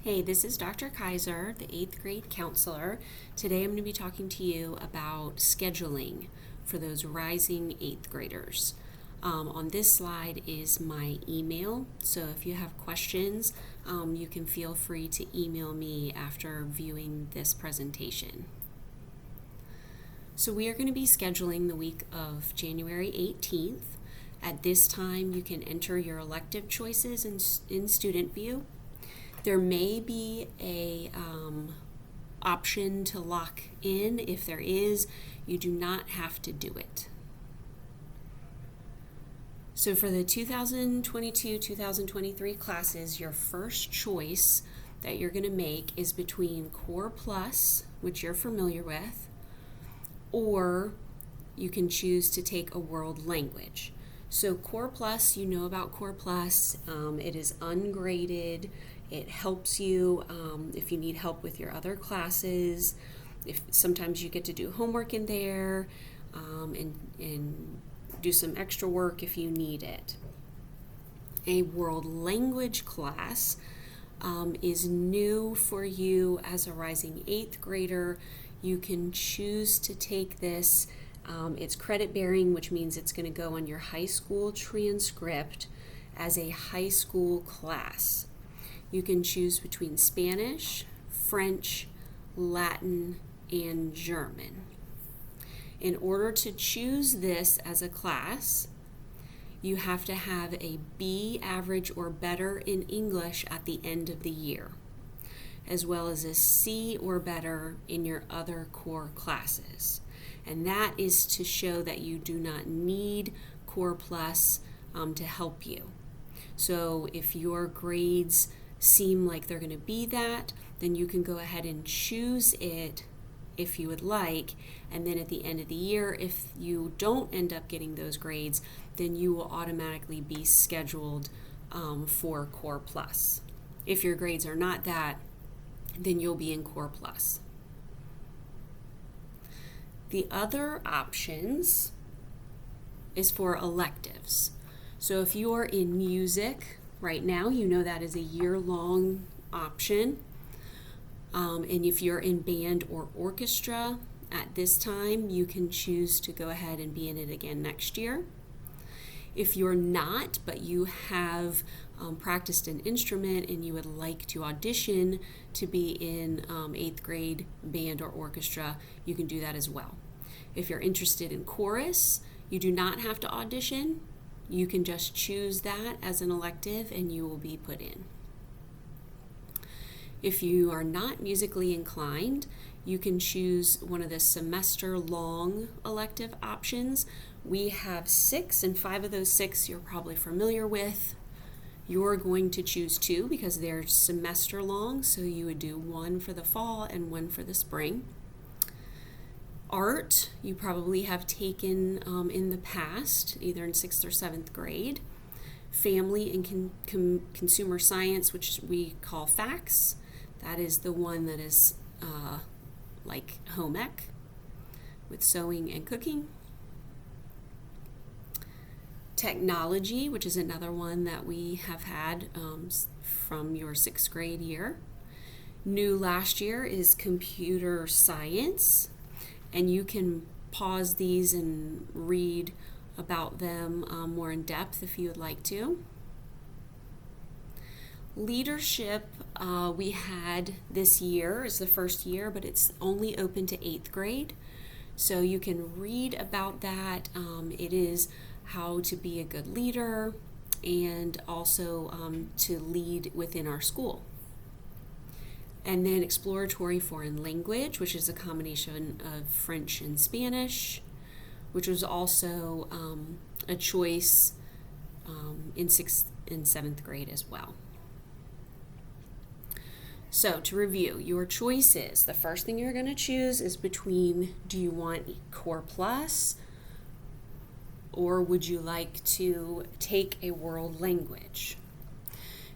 Hey, this is Dr. Kaiser, the 8th grade counselor. Today I'm going to be talking to you about scheduling for those rising 8th graders. On this slide is my email, so if you have questions, you can feel free to email me after viewing this presentation. So we are going to be scheduling the week of January 18th. At this time, you can enter your elective choices in Student View. There may be a option to lock in. If there is, you do not have to do it. So for the 2022-2023 classes, your first choice that you're going to make is between Core Plus, which you're familiar with, or you can choose to take a world language. So Core Plus, you know about Core Plus. It is ungraded. It helps you if you need help with your other classes. If sometimes you get to do homework in there and do some extra work if you need it. A world language class is new for you as a rising 8th grader. You can choose to take this. It's credit bearing, which means it's going to go on your high school transcript as a high school class. You can choose between Spanish, French, Latin, and German. In order to choose this as a class, you have to have a B average or better in English at the end of the year, as well as a C or better in your other core classes. And that is to show that you do not need Core Plus to help you. So if your grades seem like they're going to be that, then you can go ahead and choose it if you would like, and then at the end of the year, if you don't end up getting those grades, then you will automatically be scheduled for Core Plus. If your grades are not that, then you'll be in Core Plus. The other options is for electives. So if you are in music right now, you know that is a year-long option. And if you're in band or orchestra at this time, you can choose to go ahead and be in it again next year. If you're not, but you have practiced an instrument and you would like to audition to be in 8th grade band or orchestra, you can do that as well. If you're interested in chorus, you do not have to audition. You can just choose that as an elective and you will be put in. If you are not musically inclined, you can choose one of the semester-long elective options. We have 6, and 5 of those 6 you're probably familiar with. You're going to choose 2 because they're semester-long, so you would do 1 for the fall and 1 for the spring. Art, you probably have taken in the past, either in 6th or 7th grade. Family and consumer science, which we call FACS. That is the one that is like home ec with sewing and cooking. Technology, which is another one that we have had from your 6th grade year. New last year is computer science, and you can pause these and read about them more in depth if you would like to. Leadership we had this year is the first year, but it's only open to 8th grade. So you can read about that. It is how to be a good leader and also to lead within our school. And then exploratory foreign language, which is a combination of French and Spanish, which was also a choice in 6th and 7th grade as well. So to review, your choices, the first thing you're going to choose is between, do you want Core Plus or would you like to take a world language?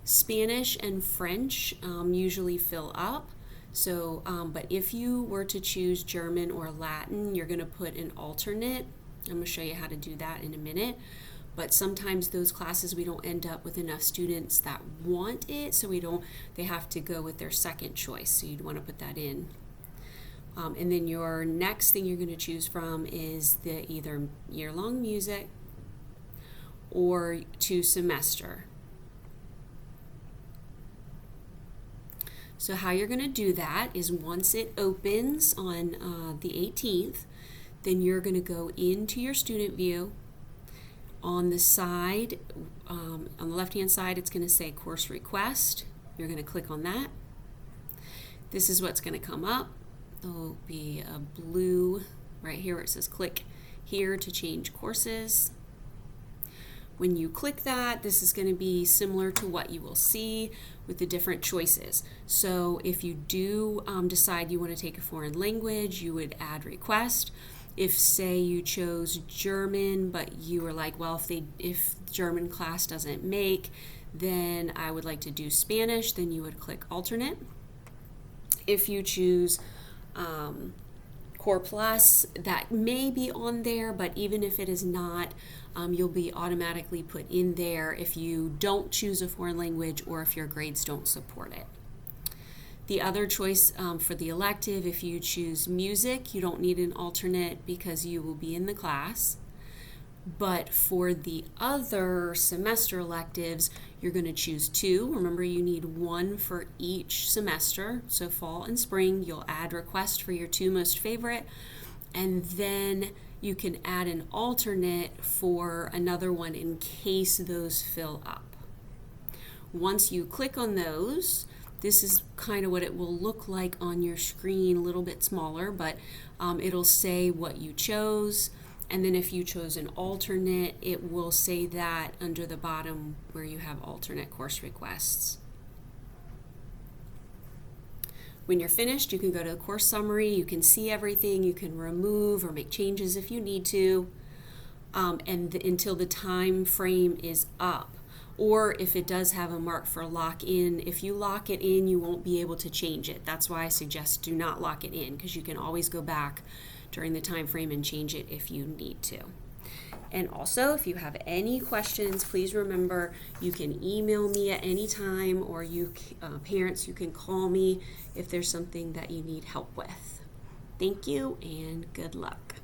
Spanish and French usually fill up, so but if you were to choose German or Latin, you're going to put an alternate. I'm going to show you how to do that in a minute. but sometimes those classes we don't end up with enough students that want it, so they have to go with their second choice, so you'd want to put that in. And then your next thing you're going to choose from is the either year-long music or 2-semester. So how you're going to do that is once it opens on the 18th, then you're going to go into your student view. On the side, on the left-hand side, it's going to say course request. You're going to click on that. This is what's going to come up. There'll be a blue right here where it says click here to change courses. When you click that, this is going to be similar to what you will see with the different choices. So if you do decide you want to take a foreign language, you would add request. If, say, you chose German, but you were like, well, if German class doesn't make, then I would like to do Spanish, then you would click alternate. If you choose Core Plus, that may be on there, but even if it is not, you'll be automatically put in there if you don't choose a foreign language or if your grades don't support it. The other choice for the elective, if you choose music, you don't need an alternate because you will be in the class. But for the other semester electives, you're going to choose 2. Remember, you need 1 for each semester. So fall and spring, you'll add request for your 2 most favorite, and then you can add an alternate for another one in case those fill up. Once you click on those, this is kind of what it will look like on your screen, a little bit smaller, but it'll say what you chose. And then if you chose an alternate, it will say that under the bottom where you have alternate course requests. When you're finished, you can go to the course summary. You can see everything. You can remove or make changes if you need to, until the time frame is up. Or if it does have a mark for lock in, if you lock it in, you won't be able to change it. That's why I suggest do not lock it in, because you can always go back during the time frame and change it if you need to. And also, if you have any questions, please remember you can email me at any time, or parents, you can call me if there's something that you need help with. Thank you and good luck.